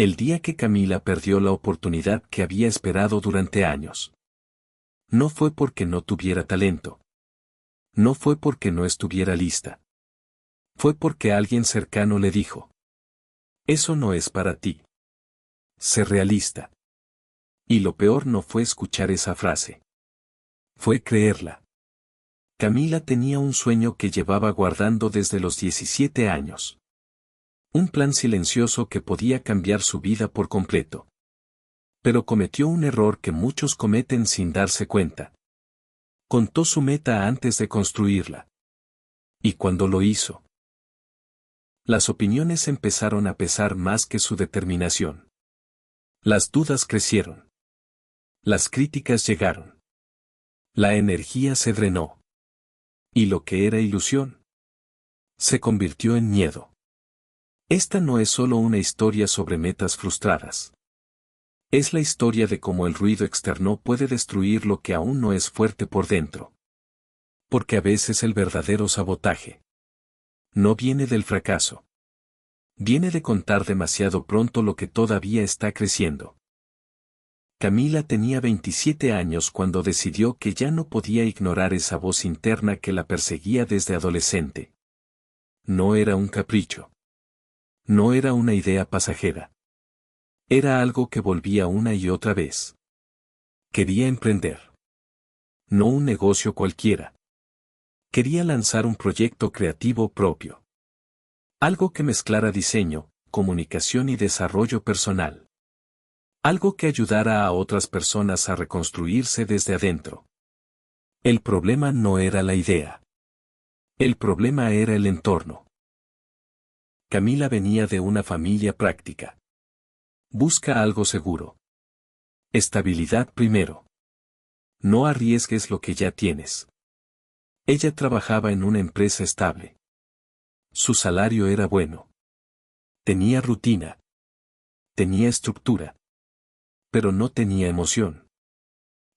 El día que Camila perdió la oportunidad que había esperado durante años. No fue porque no tuviera talento. No fue porque no estuviera lista. Fue porque alguien cercano le dijo: eso no es para ti. Sé realista. Y lo peor no fue escuchar esa frase. Fue creerla. Camila tenía un sueño que llevaba guardando desde los 17 años. Un plan silencioso que podía cambiar su vida por completo. Pero cometió un error que muchos cometen sin darse cuenta. Contó su meta antes de construirla. Y cuando lo hizo, las opiniones empezaron a pesar más que su determinación. Las dudas crecieron. Las críticas llegaron. La energía se drenó. Y lo que era ilusión se convirtió en miedo. Esta no es solo una historia sobre metas frustradas. Es la historia de cómo el ruido externo puede destruir lo que aún no es fuerte por dentro. Porque a veces el verdadero sabotaje no viene del fracaso. Viene de contar demasiado pronto lo que todavía está creciendo. Camila tenía 27 años cuando decidió que ya no podía ignorar esa voz interna que la perseguía desde adolescente. No era un capricho. No era una idea pasajera. Era algo que volvía una y otra vez. Quería emprender. No un negocio cualquiera. Quería lanzar un proyecto creativo propio. Algo que mezclara diseño, comunicación y desarrollo personal. Algo que ayudara a otras personas a reconstruirse desde adentro. El problema no era la idea. El problema era el entorno. Camila venía de una familia práctica. Busca algo seguro. Estabilidad primero. No arriesgues lo que ya tienes. Ella trabajaba en una empresa estable. Su salario era bueno. Tenía rutina. Tenía estructura. Pero no tenía emoción.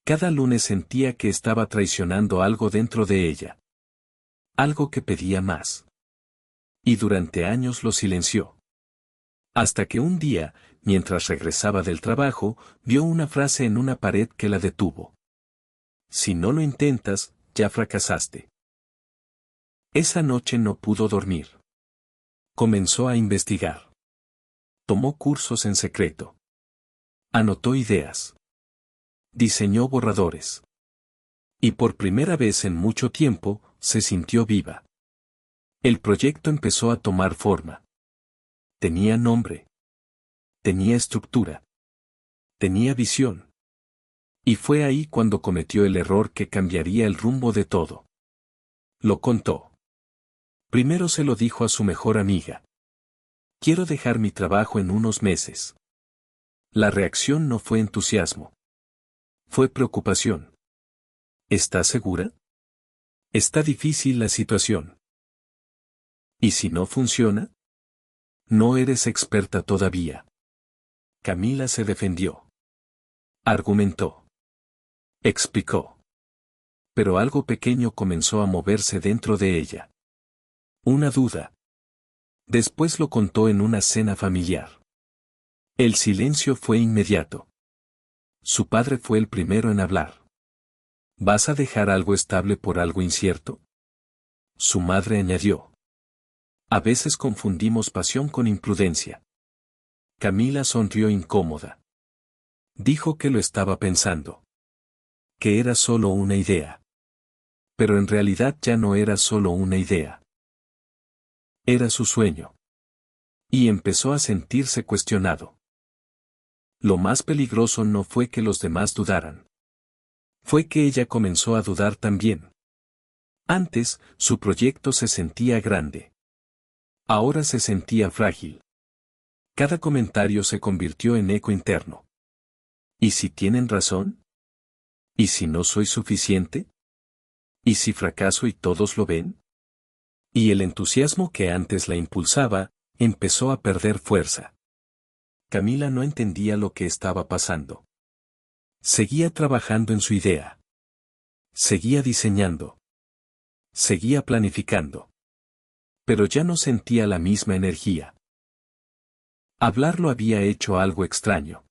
Cada lunes sentía que estaba traicionando algo dentro de ella. Algo que pedía más. Y durante años lo silenció. Hasta que un día, mientras regresaba del trabajo, vio una frase en una pared que la detuvo. Si no lo intentas, ya fracasaste. Esa noche no pudo dormir. Comenzó a investigar. Tomó cursos en secreto. Anotó ideas. Diseñó borradores. Y por primera vez en mucho tiempo, se sintió viva. El proyecto empezó a tomar forma. Tenía nombre. Tenía estructura. Tenía visión. Y fue ahí cuando cometió el error que cambiaría el rumbo de todo. Lo contó. Primero se lo dijo a su mejor amiga. Quiero dejar mi trabajo en unos meses. La reacción no fue entusiasmo. Fue preocupación. ¿Estás segura? Está difícil la situación. ¿Y si no funciona? No eres experta todavía. Camila se defendió. Argumentó. Explicó. Pero algo pequeño comenzó a moverse dentro de ella. Una duda. Después lo contó en una cena familiar. El silencio fue inmediato. Su padre fue el primero en hablar. ¿Vas a dejar algo estable por algo incierto? Su madre añadió. A veces confundimos pasión con imprudencia. Camila sonrió incómoda. Dijo que lo estaba pensando. Que era solo una idea. Pero en realidad ya no era solo una idea. Era su sueño. Y empezó a sentirse cuestionado. Lo más peligroso no fue que los demás dudaran. Fue que ella comenzó a dudar también. Antes, su proyecto se sentía grande. Ahora se sentía frágil. Cada comentario se convirtió en eco interno. ¿Y si tienen razón? ¿Y si no soy suficiente? ¿Y si fracaso y todos lo ven? Y el entusiasmo que antes la impulsaba, empezó a perder fuerza. Camila no entendía lo que estaba pasando. Seguía trabajando en su idea. Seguía diseñando. Seguía planificando. Pero ya no sentía la misma energía. Hablarlo había hecho algo extraño.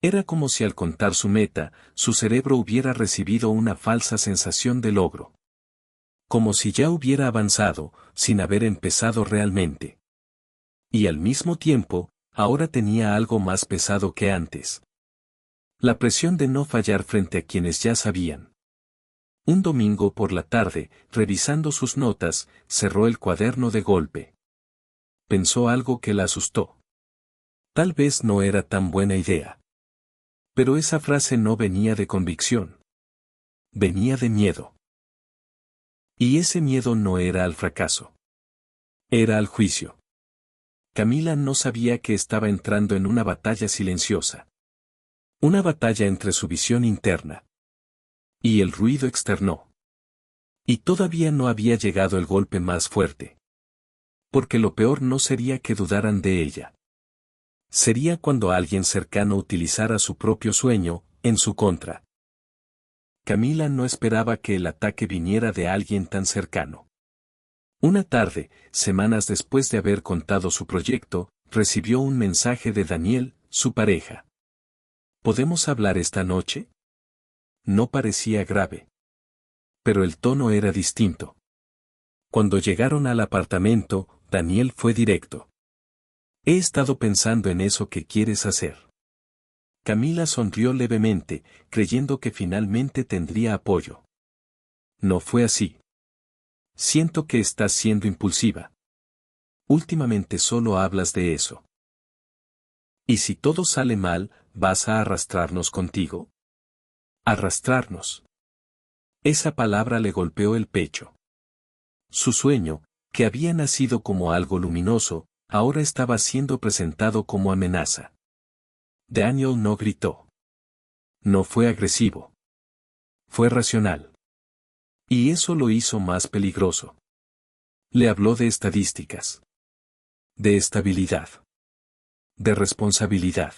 Era como si al contar su meta, su cerebro hubiera recibido una falsa sensación de logro. Como si ya hubiera avanzado, sin haber empezado realmente. Y al mismo tiempo, ahora tenía algo más pesado que antes. La presión de no fallar frente a quienes ya sabían. Un domingo por la tarde, revisando sus notas, cerró el cuaderno de golpe. Pensó algo que la asustó. Tal vez no era tan buena idea. Pero esa frase no venía de convicción. Venía de miedo. Y ese miedo no era al fracaso. Era al juicio. Camila no sabía que estaba entrando en una batalla silenciosa. Una batalla entre su visión interna y el ruido externo. Y todavía no había llegado el golpe más fuerte. Porque lo peor no sería que dudaran de ella. Sería cuando alguien cercano utilizara su propio sueño, en su contra. Camila no esperaba que el ataque viniera de alguien tan cercano. Una tarde, semanas después de haber contado su proyecto, recibió un mensaje de Daniel, su pareja. ¿Podemos hablar esta noche? No parecía grave. Pero el tono era distinto. Cuando llegaron al apartamento, Daniel fue directo. He estado pensando en eso que quieres hacer. Camila sonrió levemente, creyendo que finalmente tendría apoyo. No fue así. Siento que estás siendo impulsiva. Últimamente solo hablas de eso. ¿Y si todo sale mal, vas a arrastrarnos contigo? Arrastrarnos. Esa palabra le golpeó el pecho. Su sueño, que había nacido como algo luminoso, ahora estaba siendo presentado como amenaza. Daniel no gritó. No fue agresivo. Fue racional. Y eso lo hizo más peligroso. Le habló de estadísticas. De estabilidad. De responsabilidad.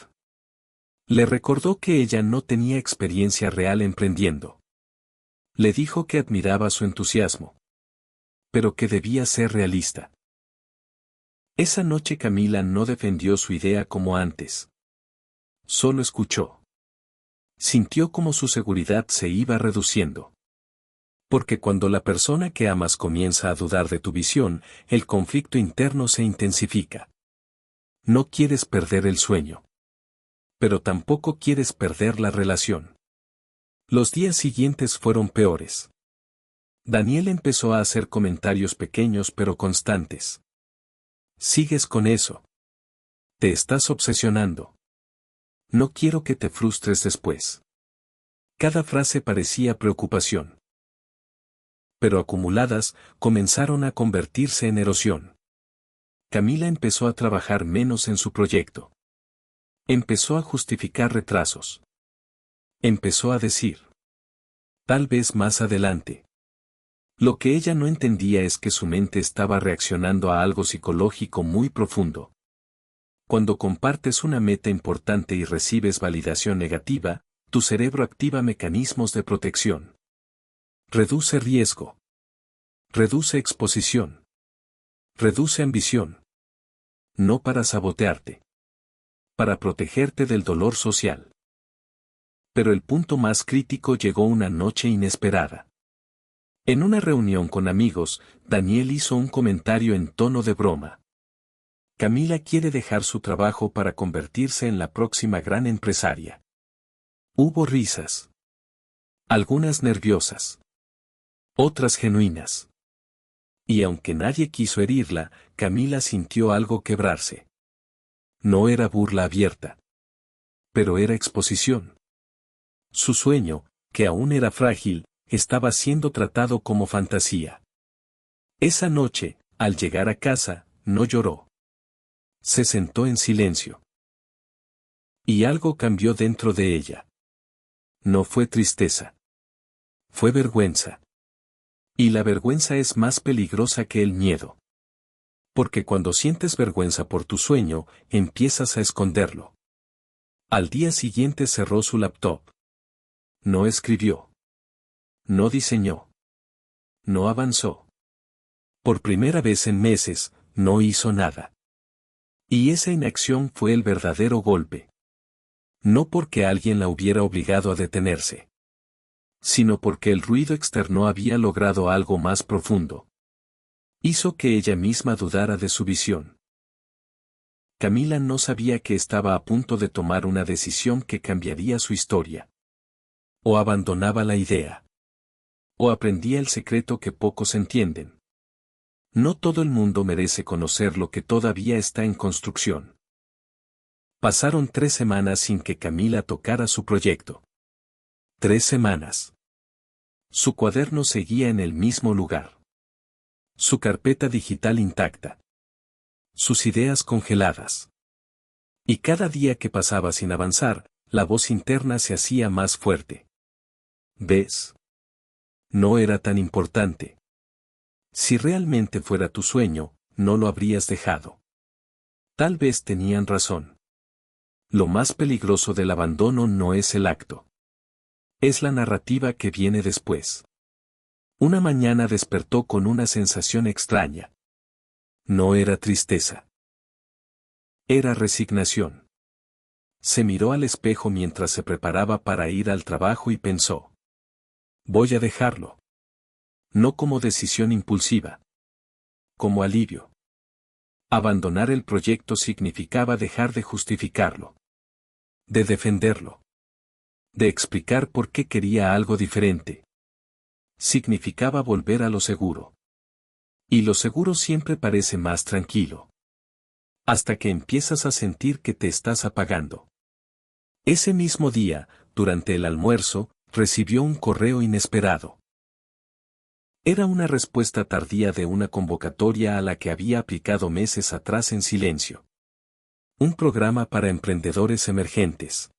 Le recordó que ella no tenía experiencia real emprendiendo. Le dijo que admiraba su entusiasmo. Pero que debía ser realista. Esa noche Camila no defendió su idea como antes. Solo escuchó. Sintió como su seguridad se iba reduciendo. Porque cuando la persona que amas comienza a dudar de tu visión, el conflicto interno se intensifica. No quieres perder el sueño. Pero tampoco quieres perder la relación. Los días siguientes fueron peores. Daniel empezó a hacer comentarios pequeños pero constantes. Sigues con eso. Te estás obsesionando. No quiero que te frustres después. Cada frase parecía preocupación. Pero acumuladas, comenzaron a convertirse en erosión. Camila empezó a trabajar menos en su proyecto. Empezó a justificar retrasos. Empezó a decir. Tal vez más adelante. Lo que ella no entendía es que su mente estaba reaccionando a algo psicológico muy profundo. Cuando compartes una meta importante y recibes validación negativa, tu cerebro activa mecanismos de protección. Reduce riesgo. Reduce exposición. Reduce ambición. No para sabotearte. Para protegerte del dolor social. Pero el punto más crítico llegó una noche inesperada. En una reunión con amigos, Daniel hizo un comentario en tono de broma. Camila quiere dejar su trabajo para convertirse en la próxima gran empresaria. Hubo risas. Algunas nerviosas. Otras genuinas. Y aunque nadie quiso herirla, Camila sintió algo quebrarse. No era burla abierta. Pero era exposición. Su sueño, que aún era frágil, estaba siendo tratado como fantasía. Esa noche, al llegar a casa, no lloró. Se sentó en silencio. Y algo cambió dentro de ella. No fue tristeza. Fue vergüenza. Y la vergüenza es más peligrosa que el miedo. Porque cuando sientes vergüenza por tu sueño, empiezas a esconderlo. Al día siguiente cerró su laptop. No escribió. No diseñó. No avanzó. Por primera vez en meses, no hizo nada. Y esa inacción fue el verdadero golpe. No porque alguien la hubiera obligado a detenerse, sino porque el ruido externo había logrado algo más profundo. Hizo que ella misma dudara de su visión. Camila no sabía que estaba a punto de tomar una decisión que cambiaría su historia. O abandonaba la idea. O aprendía el secreto que pocos entienden. No todo el mundo merece conocer lo que todavía está en construcción. Pasaron 3 semanas sin que Camila tocara su proyecto. 3 semanas. Su cuaderno seguía en el mismo lugar. Su carpeta digital intacta. Sus ideas congeladas. Y cada día que pasaba sin avanzar, la voz interna se hacía más fuerte. ¿Ves? No era tan importante. Si realmente fuera tu sueño, no lo habrías dejado. Tal vez tenían razón. Lo más peligroso del abandono no es el acto. Es la narrativa que viene después. Una mañana despertó con una sensación extraña. No era tristeza. Era resignación. Se miró al espejo mientras se preparaba para ir al trabajo y pensó. Voy a dejarlo. No como decisión impulsiva. Como alivio. Abandonar el proyecto significaba dejar de justificarlo. De defenderlo. De explicar por qué quería algo diferente. Significaba volver a lo seguro. Y lo seguro siempre parece más tranquilo. Hasta que empiezas a sentir que te estás apagando. Ese mismo día, durante el almuerzo, recibió un correo inesperado. Era una respuesta tardía de una convocatoria a la que había aplicado meses atrás en silencio. Un programa para emprendedores emergentes.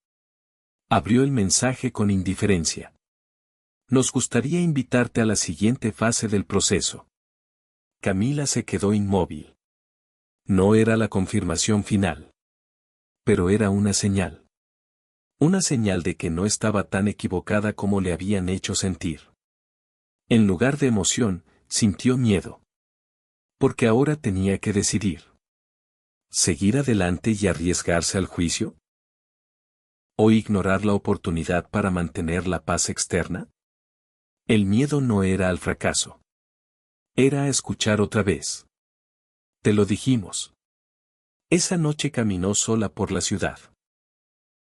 Abrió el mensaje con indiferencia. Nos gustaría invitarte a la siguiente fase del proceso. Camila se quedó inmóvil. No era la confirmación final. Pero era una señal. Una señal de que no estaba tan equivocada como le habían hecho sentir. En lugar de emoción, sintió miedo. Porque ahora tenía que decidir. ¿Seguir adelante y arriesgarse al juicio? ¿O ignorar la oportunidad para mantener la paz externa? El miedo no era al fracaso. Era a escuchar otra vez. Te lo dijimos. Esa noche caminó sola por la ciudad.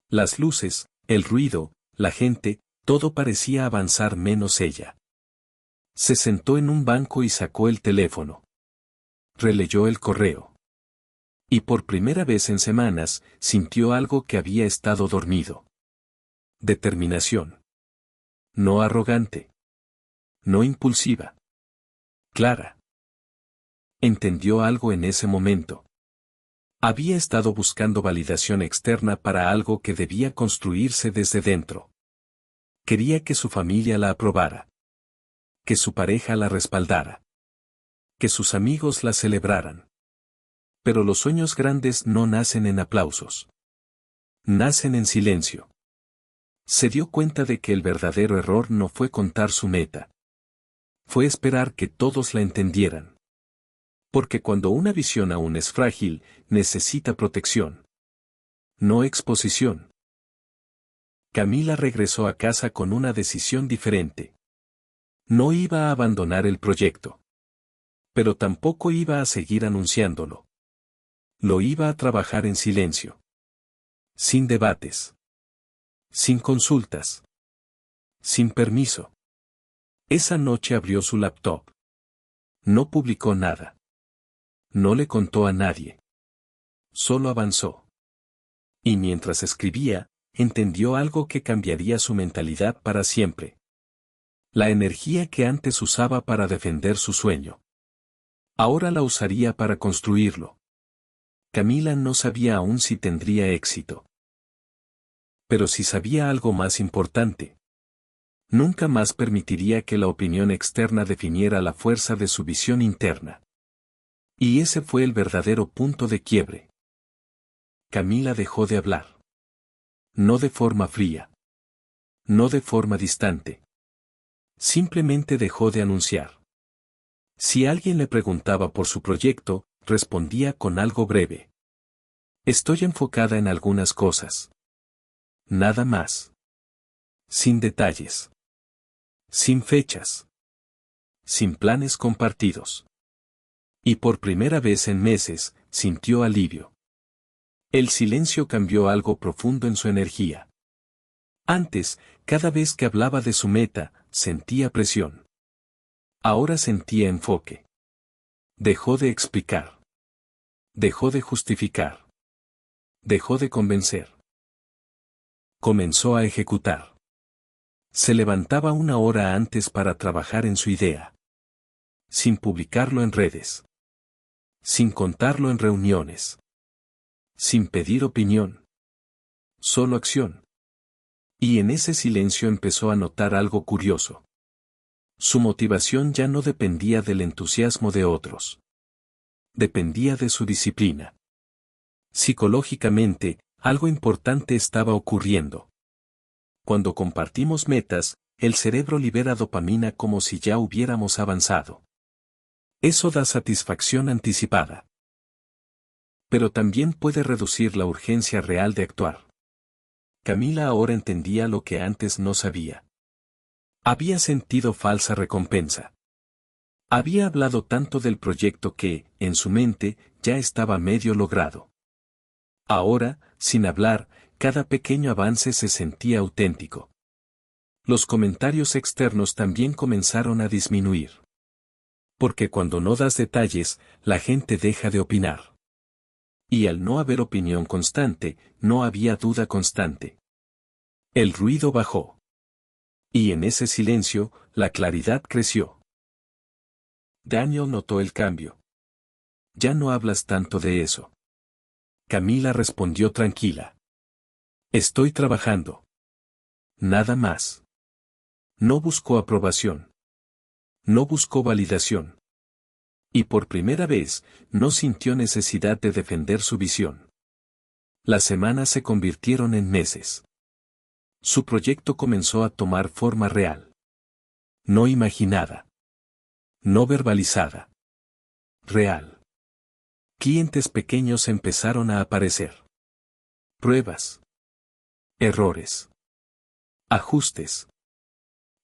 Las luces, el ruido, la gente, todo parecía avanzar menos ella. Se sentó en un banco y sacó el teléfono. Releyó el correo. Y por primera vez en semanas, sintió algo que había estado dormido. Determinación. No arrogante. No impulsiva. Clara. Entendió algo en ese momento. Había estado buscando validación externa para algo que debía construirse desde dentro. Quería que su familia la aprobara. Que su pareja la respaldara. Que sus amigos la celebraran. Pero los sueños grandes no nacen en aplausos. Nacen en silencio. Se dio cuenta de que el verdadero error no fue contar su meta. Fue esperar que todos la entendieran. Porque cuando una visión aún es frágil, necesita protección. No exposición. Camila regresó a casa con una decisión diferente. No iba a abandonar el proyecto. Pero tampoco iba a seguir anunciándolo. Lo iba a trabajar en silencio. Sin debates. Sin consultas. Sin permiso. Esa noche abrió su laptop. No publicó nada. No le contó a nadie. Solo avanzó. Y mientras escribía, entendió algo que cambiaría su mentalidad para siempre. La energía que antes usaba para defender su sueño. Ahora la usaría para construirlo. Camila no sabía aún si tendría éxito. Pero sí sabía algo más importante. Nunca más permitiría que la opinión externa definiera la fuerza de su visión interna. Y ese fue el verdadero punto de quiebre. Camila dejó de hablar. No de forma fría. No de forma distante. Simplemente dejó de anunciar. Si alguien le preguntaba por su proyecto, respondía con algo breve. Estoy enfocada en algunas cosas. Nada más. Sin detalles. Sin fechas. Sin planes compartidos. Y por primera vez en meses, sintió alivio. El silencio cambió algo profundo en su energía. Antes, cada vez que hablaba de su meta, sentía presión. Ahora sentía enfoque. Dejó de explicar. Dejó de justificar. Dejó de convencer. Comenzó a ejecutar. Se levantaba una hora antes para trabajar en su idea. Sin publicarlo en redes. Sin contarlo en reuniones. Sin pedir opinión. Solo acción. Y en ese silencio empezó a notar algo curioso. Su motivación ya no dependía del entusiasmo de otros. Dependía de su disciplina. Psicológicamente, algo importante estaba ocurriendo. Cuando compartimos metas, el cerebro libera dopamina como si ya hubiéramos avanzado. Eso da satisfacción anticipada. Pero también puede reducir la urgencia real de actuar. Camila ahora entendía lo que antes no sabía. Había sentido falsa recompensa. Había hablado tanto del proyecto que, en su mente, ya estaba medio logrado. Ahora, sin hablar, cada pequeño avance se sentía auténtico. Los comentarios externos también comenzaron a disminuir. Porque cuando no das detalles, la gente deja de opinar. Y al no haber opinión constante, no había duda constante. El ruido bajó. Y en ese silencio, la claridad creció. Daniel notó el cambio. Ya no hablas tanto de eso. Camila respondió tranquila. Estoy trabajando. Nada más. No buscó aprobación. No buscó validación. Y por primera vez, no sintió necesidad de defender su visión. Las semanas se convirtieron en meses. Su proyecto comenzó a tomar forma real. No imaginada. No verbalizada. Real. Clientes pequeños empezaron a aparecer. Pruebas. Errores. Ajustes.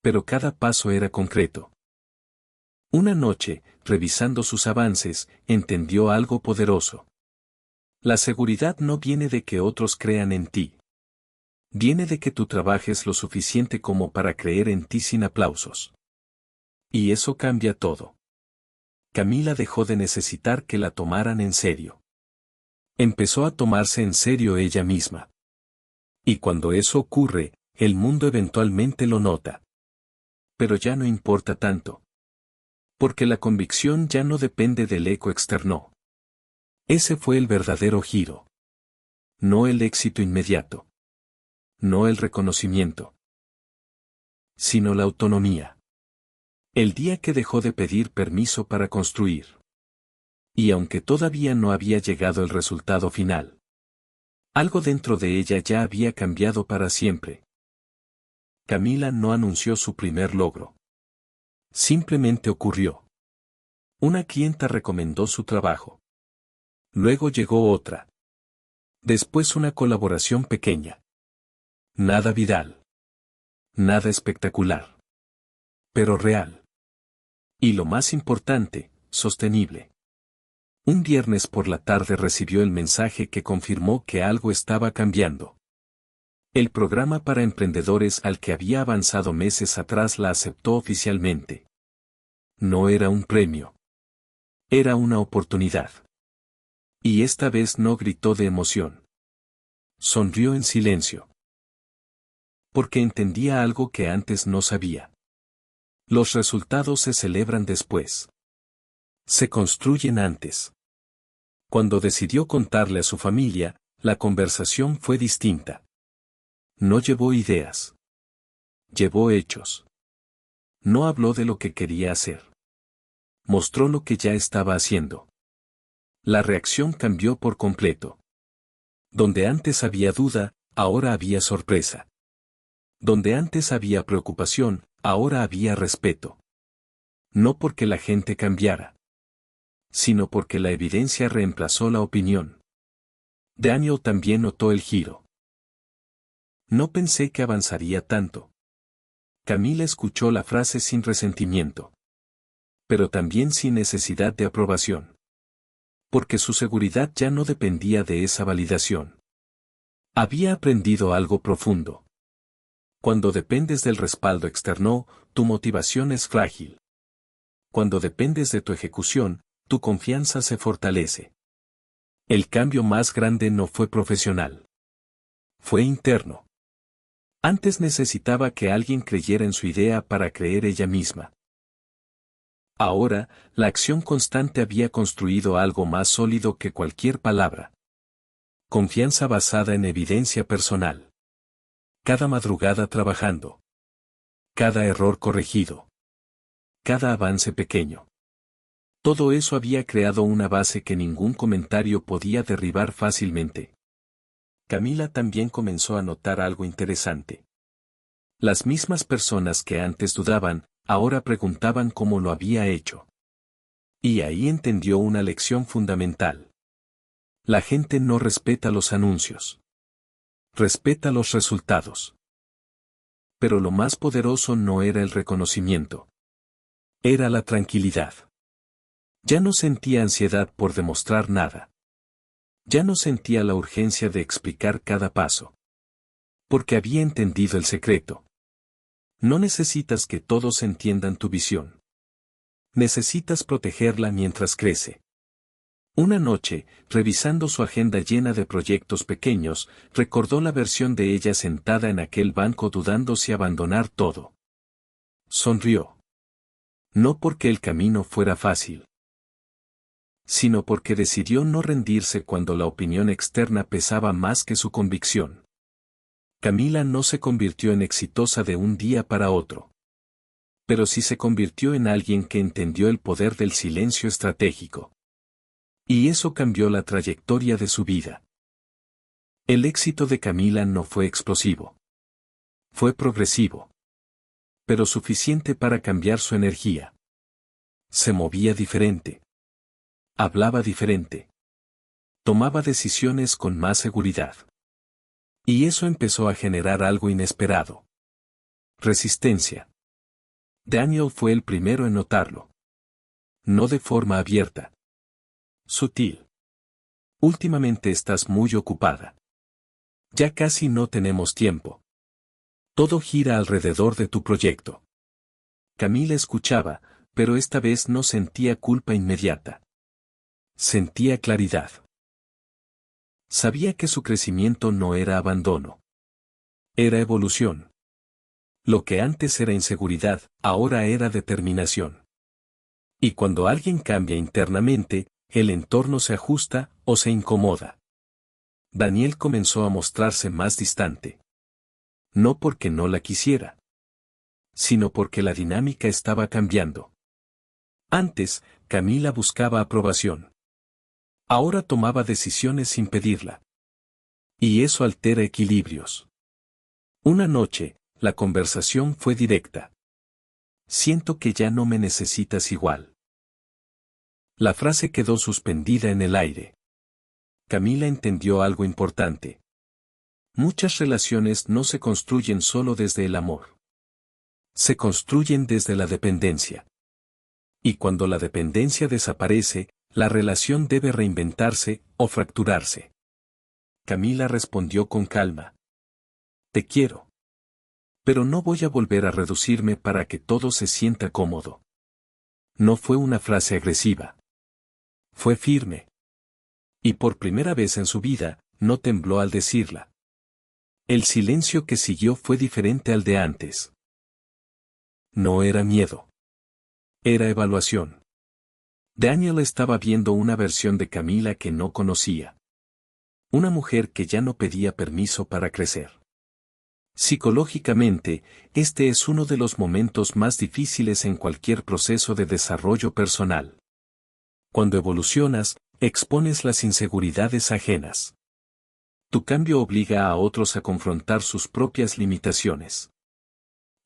Pero cada paso era concreto. Una noche, revisando sus avances, entendió algo poderoso. La seguridad no viene de que otros crean en ti. Viene de que tú trabajes lo suficiente como para creer en ti sin aplausos. Y eso cambia todo. Camila dejó de necesitar que la tomaran en serio. Empezó a tomarse en serio ella misma. Y cuando eso ocurre, el mundo eventualmente lo nota. Pero ya no importa tanto. Porque la convicción ya no depende del eco externo. Ese fue el verdadero giro. No el éxito inmediato. No el reconocimiento. Sino la autonomía. El día que dejó de pedir permiso para construir. Y aunque todavía no había llegado el resultado final, algo dentro de ella ya había cambiado para siempre. Camila no anunció su primer logro. Simplemente ocurrió. Una clienta recomendó su trabajo. Luego llegó otra. Después una colaboración pequeña. Nada viral. Nada espectacular. Pero real. Y lo más importante, sostenible. Un viernes por la tarde recibió el mensaje que confirmó que algo estaba cambiando. El programa para emprendedores al que había avanzado meses atrás la aceptó oficialmente. No era un premio. Era una oportunidad. Y esta vez no gritó de emoción. Sonrió en silencio. Porque entendía algo que antes no sabía. Los resultados se celebran después. Se construyen antes. Cuando decidió contarle a su familia, la conversación fue distinta. No llevó ideas. Llevó hechos. No habló de lo que quería hacer. Mostró lo que ya estaba haciendo. La reacción cambió por completo. Donde antes había duda, ahora había sorpresa. Donde antes había preocupación, ahora había respeto. No porque la gente cambiara, sino porque la evidencia reemplazó la opinión. Daniel también notó el giro. No pensé que avanzaría tanto. Camila escuchó la frase sin resentimiento. Pero también sin necesidad de aprobación. Porque su seguridad ya no dependía de esa validación. Había aprendido algo profundo. Cuando dependes del respaldo externo, tu motivación es frágil. Cuando dependes de tu ejecución, tu confianza se fortalece. El cambio más grande no fue profesional. Fue interno. Antes necesitaba que alguien creyera en su idea para creer ella misma. Ahora, la acción constante había construido algo más sólido que cualquier palabra. Confianza basada en evidencia personal. Cada madrugada trabajando. Cada error corregido. Cada avance pequeño. Todo eso había creado una base que ningún comentario podía derribar fácilmente. Camila también comenzó a notar algo interesante. Las mismas personas que antes dudaban, ahora preguntaban cómo lo había hecho. Y ahí entendió una lección fundamental. La gente no respeta los anuncios. Respeta los resultados. Pero lo más poderoso no era el reconocimiento. Era la tranquilidad. Ya no sentía ansiedad por demostrar nada. Ya no sentía la urgencia de explicar cada paso. Porque había entendido el secreto. No necesitas que todos entiendan tu visión. Necesitas protegerla mientras crece. Una noche, revisando su agenda llena de proyectos pequeños, recordó la versión de ella sentada en aquel banco dudando si abandonar todo. Sonrió. No porque el camino fuera fácil, sino porque decidió no rendirse cuando la opinión externa pesaba más que su convicción. Camila no se convirtió en exitosa de un día para otro. Pero sí se convirtió en alguien que entendió el poder del silencio estratégico. Y eso cambió la trayectoria de su vida. El éxito de Camila no fue explosivo. Fue progresivo. Pero suficiente para cambiar su energía. Se movía diferente. Hablaba diferente. Tomaba decisiones con más seguridad. Y eso empezó a generar algo inesperado. Resistencia. Daniel fue el primero en notarlo. No de forma abierta. Sutil. Últimamente estás muy ocupada. Ya casi no tenemos tiempo. Todo gira alrededor de tu proyecto. Camila escuchaba, pero esta vez no sentía culpa inmediata. Sentía claridad. Sabía que su crecimiento no era abandono. Era evolución. Lo que antes era inseguridad, ahora era determinación. Y cuando alguien cambia internamente, el entorno se ajusta o se incomoda. Daniel comenzó a mostrarse más distante. No porque no la quisiera, sino porque la dinámica estaba cambiando. Antes, Camila buscaba aprobación. Ahora tomaba decisiones sin pedirla. Y eso altera equilibrios. Una noche, la conversación fue directa. Siento que ya no me necesitas igual. La frase quedó suspendida en el aire. Camila entendió algo importante. Muchas relaciones no se construyen solo desde el amor. Se construyen desde la dependencia. Y cuando la dependencia desaparece, la relación debe reinventarse o fracturarse. Camila respondió con calma. Te quiero. Pero no voy a volver a reducirme para que todo se sienta cómodo. No fue una frase agresiva. Fue firme. Y por primera vez en su vida, no tembló al decirla. El silencio que siguió fue diferente al de antes. No era miedo. Era evaluación. Daniel estaba viendo una versión de Camila que no conocía. Una mujer que ya no pedía permiso para crecer. Psicológicamente, este es uno de los momentos más difíciles en cualquier proceso de desarrollo personal. Cuando evolucionas, expones las inseguridades ajenas. Tu cambio obliga a otros a confrontar sus propias limitaciones.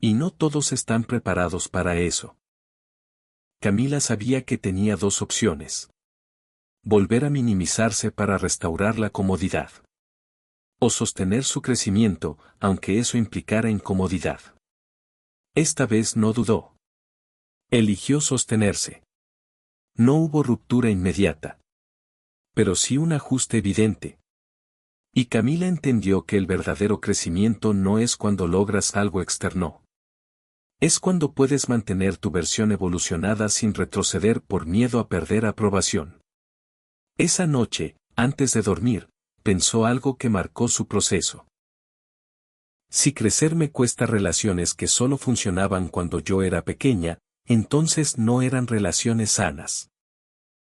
Y no todos están preparados para eso. Camila sabía que tenía dos opciones. Volver a minimizarse para restaurar la comodidad. O sostener su crecimiento, aunque eso implicara incomodidad. Esta vez no dudó. Eligió sostenerse. No hubo ruptura inmediata. Pero sí un ajuste evidente. Y Camila entendió que el verdadero crecimiento no es cuando logras algo externo. Es cuando puedes mantener tu versión evolucionada sin retroceder por miedo a perder aprobación. Esa noche, antes de dormir, pensó algo que marcó su proceso. Si crecer me cuesta relaciones que solo funcionaban cuando yo era pequeña, entonces no eran relaciones sanas.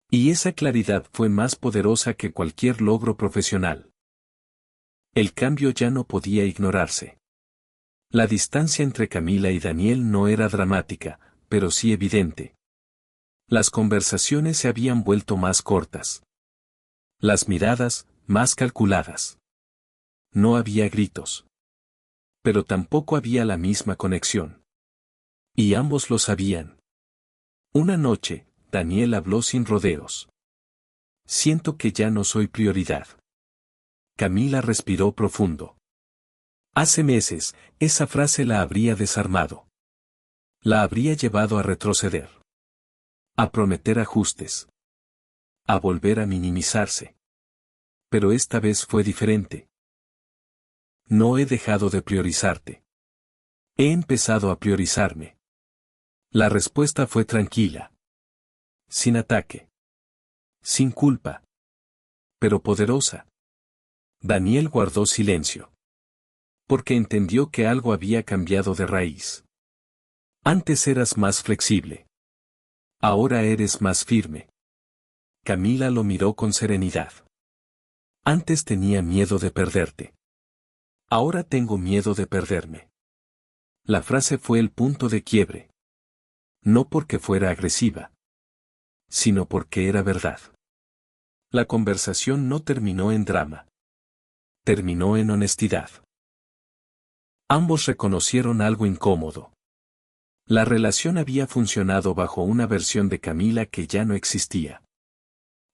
Y esa claridad fue más poderosa que cualquier logro profesional. El cambio ya no podía ignorarse. La distancia entre Camila y Daniel no era dramática, pero sí evidente. Las conversaciones se habían vuelto más cortas. Las miradas, más calculadas. No había gritos. Pero tampoco había la misma conexión. Y ambos lo sabían. Una noche, Daniel habló sin rodeos. Siento que ya no soy prioridad. Camila respiró profundo. Hace meses, esa frase la habría desarmado. La habría llevado a retroceder. A prometer ajustes. A volver a minimizarse. Pero esta vez fue diferente. No he dejado de priorizarte. He empezado a priorizarme. La respuesta fue tranquila. Sin ataque. Sin culpa. Pero poderosa. Daniel guardó silencio. Porque entendió que algo había cambiado de raíz. Antes eras más flexible. Ahora eres más firme. Camila lo miró con serenidad. Antes tenía miedo de perderte. Ahora tengo miedo de perderme. La frase fue el punto de quiebre. No porque fuera agresiva, sino porque era verdad. La conversación no terminó en drama. Terminó en honestidad. Ambos reconocieron algo incómodo. La relación había funcionado bajo una versión de Camila que ya no existía.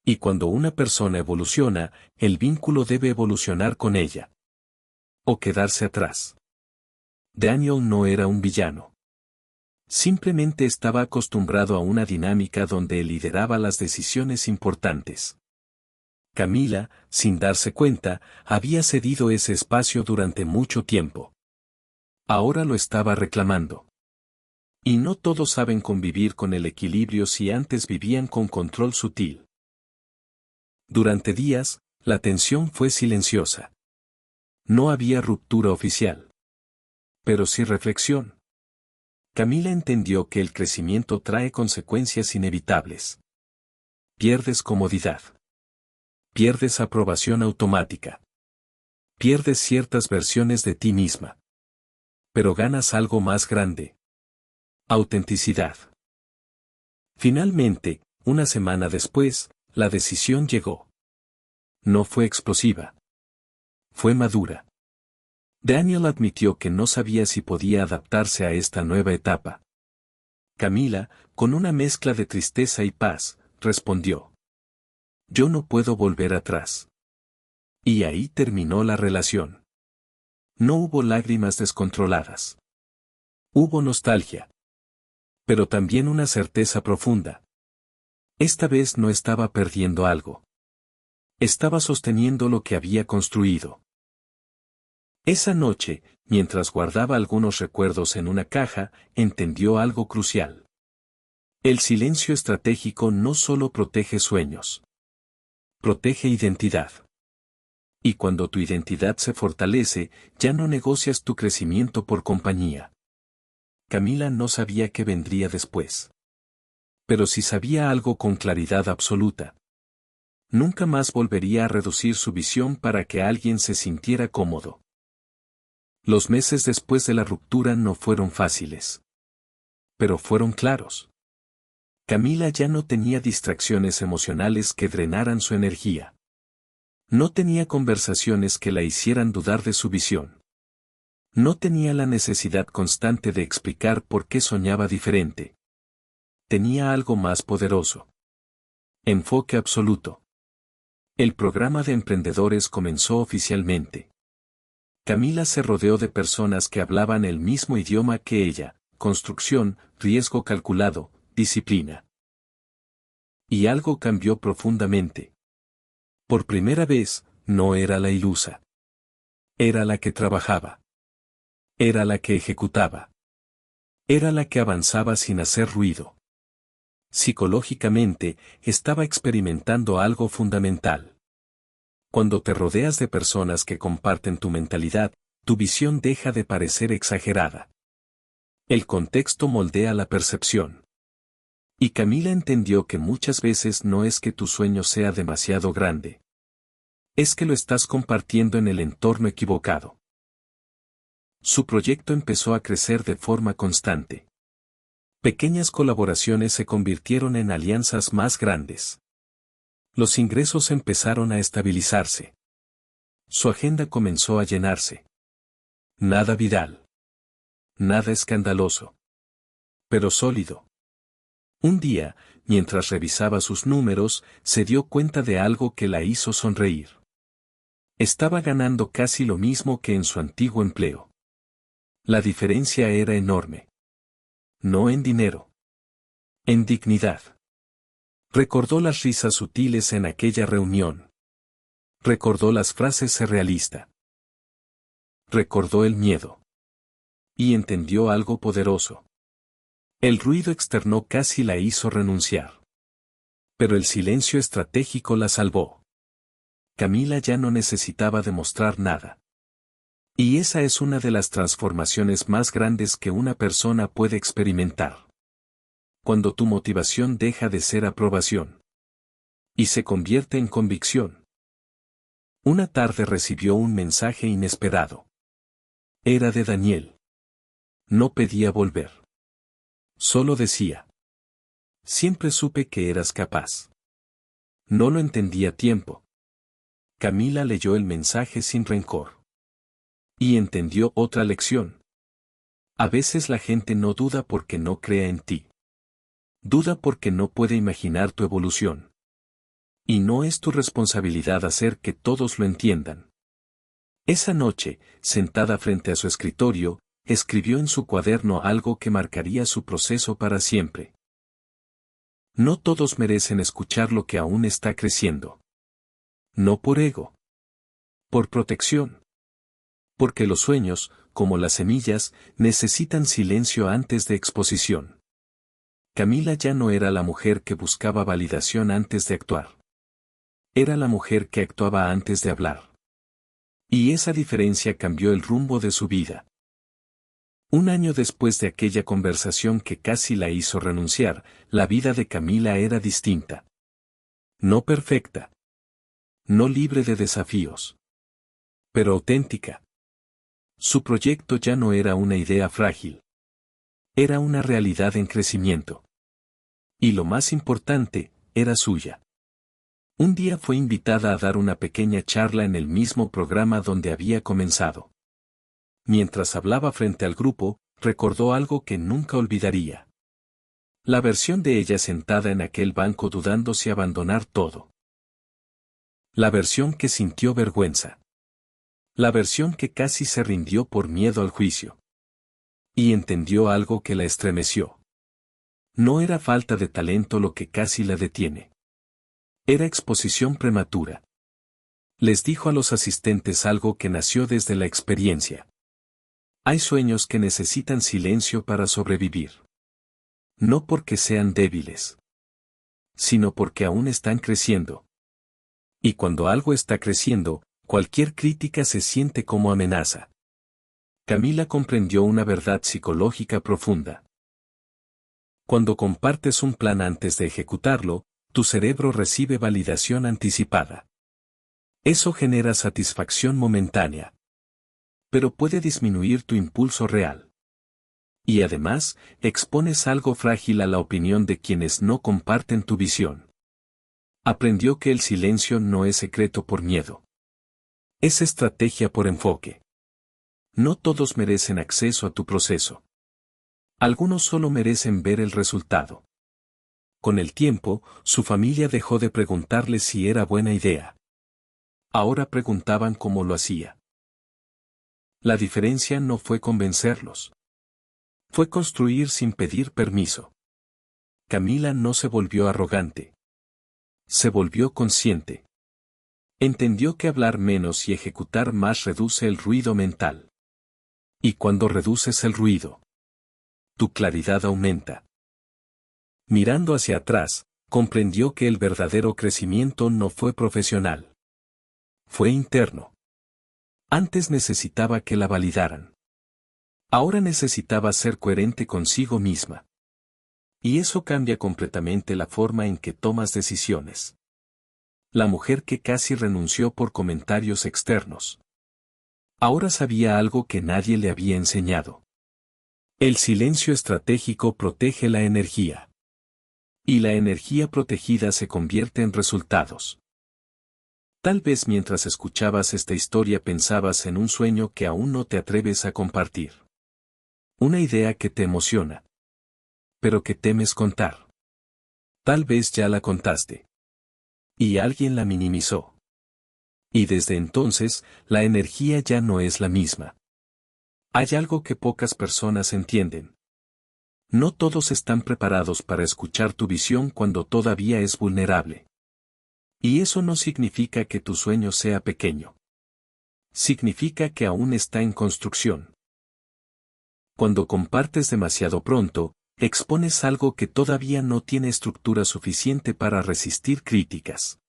Y cuando una persona evoluciona, el vínculo debe evolucionar con ella. O quedarse atrás. Daniel no era un villano. Simplemente estaba acostumbrado a una dinámica donde él lideraba las decisiones importantes. Camila, sin darse cuenta, había cedido ese espacio durante mucho tiempo. Ahora lo estaba reclamando. Y no todos saben convivir con el equilibrio si antes vivían con control sutil. Durante días, la tensión fue silenciosa. No había ruptura oficial. Pero sí reflexión. Camila entendió que el crecimiento trae consecuencias inevitables. Pierdes comodidad. Pierdes aprobación automática. Pierdes ciertas versiones de ti misma. Pero ganas algo más grande. Autenticidad. Finalmente, una semana después, la decisión llegó. No fue explosiva. Fue madura. Daniel admitió que no sabía si podía adaptarse a esta nueva etapa. Camila, con una mezcla de tristeza y paz, respondió. Yo no puedo volver atrás. Y ahí terminó la relación. No hubo lágrimas descontroladas. Hubo nostalgia. Pero también una certeza profunda. Esta vez no estaba perdiendo algo. Estaba sosteniendo lo que había construido. Esa noche, mientras guardaba algunos recuerdos en una caja, entendió algo crucial. El silencio estratégico no solo protege sueños. Protege identidad. Y cuando tu identidad se fortalece, ya no negocias tu crecimiento por compañía. Camila no sabía qué vendría después. Pero sí sabía algo con claridad absoluta. Nunca más volvería a reducir su visión para que alguien se sintiera cómodo. Los meses después de la ruptura no fueron fáciles. Pero fueron claros. Camila ya no tenía distracciones emocionales que drenaran su energía. No tenía conversaciones que la hicieran dudar de su visión. No tenía la necesidad constante de explicar por qué soñaba diferente. Tenía algo más poderoso. Enfoque absoluto. El programa de emprendedores comenzó oficialmente. Camila se rodeó de personas que hablaban el mismo idioma que ella: construcción, riesgo calculado, disciplina. Y algo cambió profundamente. Por primera vez, no era la ilusa. Era la que trabajaba. Era la que ejecutaba. Era la que avanzaba sin hacer ruido. Psicológicamente, estaba experimentando algo fundamental. Cuando te rodeas de personas que comparten tu mentalidad, tu visión deja de parecer exagerada. El contexto moldea la percepción. Y Camila entendió que muchas veces no es que tu sueño sea demasiado grande. Es que lo estás compartiendo en el entorno equivocado. Su proyecto empezó a crecer de forma constante. Pequeñas colaboraciones se convirtieron en alianzas más grandes. Los ingresos empezaron a estabilizarse. Su agenda comenzó a llenarse. Nada viral. Nada escandaloso. Pero sólido. Un día, mientras revisaba sus números, se dio cuenta de algo que la hizo sonreír. Estaba ganando casi lo mismo que en su antiguo empleo. La diferencia era enorme. No en dinero. En dignidad. Recordó las risas sutiles en aquella reunión. Recordó las frases surrealistas. Recordó el miedo. Y entendió algo poderoso. El ruido externo casi la hizo renunciar. Pero el silencio estratégico la salvó. Camila ya no necesitaba demostrar nada. Y esa es una de las transformaciones más grandes que una persona puede experimentar. Cuando tu motivación deja de ser aprobación y se convierte en convicción. Una tarde recibió un mensaje inesperado. Era de Daniel. No pedía volver. Solo decía: siempre supe que eras capaz. No lo entendía a tiempo. Camila leyó el mensaje sin rencor. Y entendió otra lección. A veces la gente no duda porque no crea en ti. Duda porque no puede imaginar tu evolución. Y no es tu responsabilidad hacer que todos lo entiendan. Esa noche, sentada frente a su escritorio, escribió en su cuaderno algo que marcaría su proceso para siempre. No todos merecen escuchar lo que aún está creciendo. No por ego. Por protección. Porque los sueños, como las semillas, necesitan silencio antes de exposición. Camila ya no era la mujer que buscaba validación antes de actuar. Era la mujer que actuaba antes de hablar. Y esa diferencia cambió el rumbo de su vida. Un año después de aquella conversación que casi la hizo renunciar, la vida de Camila era distinta. No perfecta. No libre de desafíos. Pero auténtica. Su proyecto ya no era una idea frágil. Era una realidad en crecimiento. Y lo más importante, era suya. Un día fue invitada a dar una pequeña charla en el mismo programa donde había comenzado. Mientras hablaba frente al grupo, recordó algo que nunca olvidaría. La versión de ella sentada en aquel banco dudando si abandonar todo. La versión que sintió vergüenza. La versión que casi se rindió por miedo al juicio. Y entendió algo que la estremeció. No era falta de talento lo que casi la detiene. Era exposición prematura. Les dijo a los asistentes algo que nació desde la experiencia. Hay sueños que necesitan silencio para sobrevivir. No porque sean débiles, sino porque aún están creciendo. Y cuando algo está creciendo, cualquier crítica se siente como amenaza. Camila comprendió una verdad psicológica profunda. Cuando compartes un plan antes de ejecutarlo, tu cerebro recibe validación anticipada. Eso genera satisfacción momentánea. Pero puede disminuir tu impulso real. Y además, expones algo frágil a la opinión de quienes no comparten tu visión. Aprendió que el silencio no es secreto por miedo. Es estrategia por enfoque. No todos merecen acceso a tu proceso. Algunos solo merecen ver el resultado. Con el tiempo, su familia dejó de preguntarle si era buena idea. Ahora preguntaban cómo lo hacía. La diferencia no fue convencerlos. Fue construir sin pedir permiso. Camila no se volvió arrogante. Se volvió consciente. Entendió que hablar menos y ejecutar más reduce el ruido mental. Y cuando reduces el ruido, tu claridad aumenta. Mirando hacia atrás, comprendió que el verdadero crecimiento no fue profesional. Fue interno. Antes necesitaba que la validaran. Ahora necesitaba ser coherente consigo misma. Y eso cambia completamente la forma en que tomas decisiones. La mujer que casi renunció por comentarios externos. Ahora sabía algo que nadie le había enseñado. El silencio estratégico protege la energía. Y la energía protegida se convierte en resultados. Tal vez mientras escuchabas esta historia pensabas en un sueño que aún no te atreves a compartir. Una idea que te emociona. Pero que temes contar. Tal vez ya la contaste. Y alguien la minimizó. Y desde entonces, la energía ya no es la misma. Hay algo que pocas personas entienden. No todos están preparados para escuchar tu visión cuando todavía es vulnerable. Y eso no significa que tu sueño sea pequeño. Significa que aún está en construcción. Cuando compartes demasiado pronto, expones algo que todavía no tiene estructura suficiente para resistir críticas.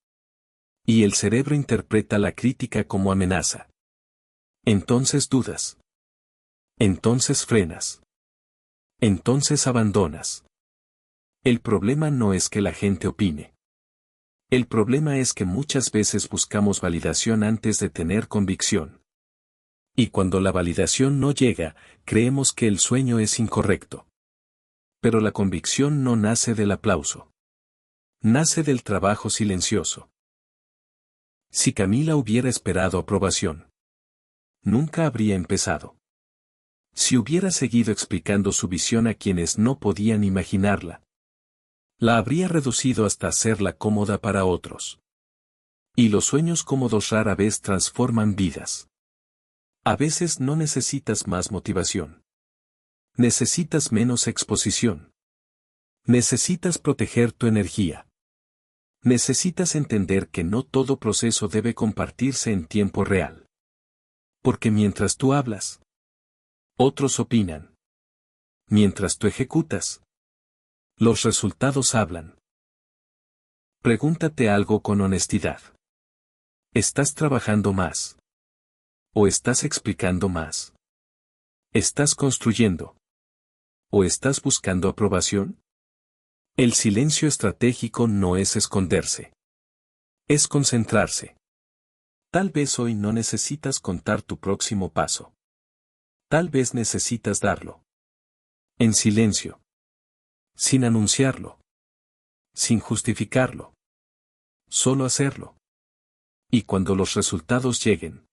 Y el cerebro interpreta la crítica como amenaza. Entonces dudas. Entonces frenas. Entonces abandonas. El problema no es que la gente opine. El problema es que muchas veces buscamos validación antes de tener convicción. Y cuando la validación no llega, creemos que el sueño es incorrecto. Pero la convicción no nace del aplauso. Nace del trabajo silencioso. Si Camila hubiera esperado aprobación, nunca habría empezado. Si hubiera seguido explicando su visión a quienes no podían imaginarla, la habría reducido hasta hacerla cómoda para otros. Y los sueños cómodos rara vez transforman vidas. A veces no necesitas más motivación. Necesitas menos exposición. Necesitas proteger tu energía. Necesitas entender que no todo proceso debe compartirse en tiempo real. Porque mientras tú hablas, otros opinan. Mientras tú ejecutas, los resultados hablan. Pregúntate algo con honestidad. ¿Estás trabajando más? ¿O estás explicando más? ¿Estás construyendo? ¿O estás buscando aprobación? El silencio estratégico no es esconderse. Es concentrarse. Tal vez hoy no necesitas contar tu próximo paso. Tal vez necesitas darlo. En silencio. Sin anunciarlo. Sin justificarlo. Solo hacerlo. Y cuando los resultados lleguen,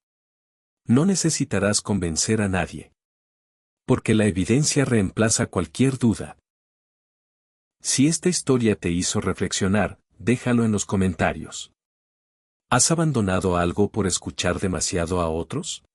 no necesitarás convencer a nadie. Porque la evidencia reemplaza cualquier duda. Si esta historia te hizo reflexionar, déjalo en los comentarios. ¿Has abandonado algo por escuchar demasiado a otros?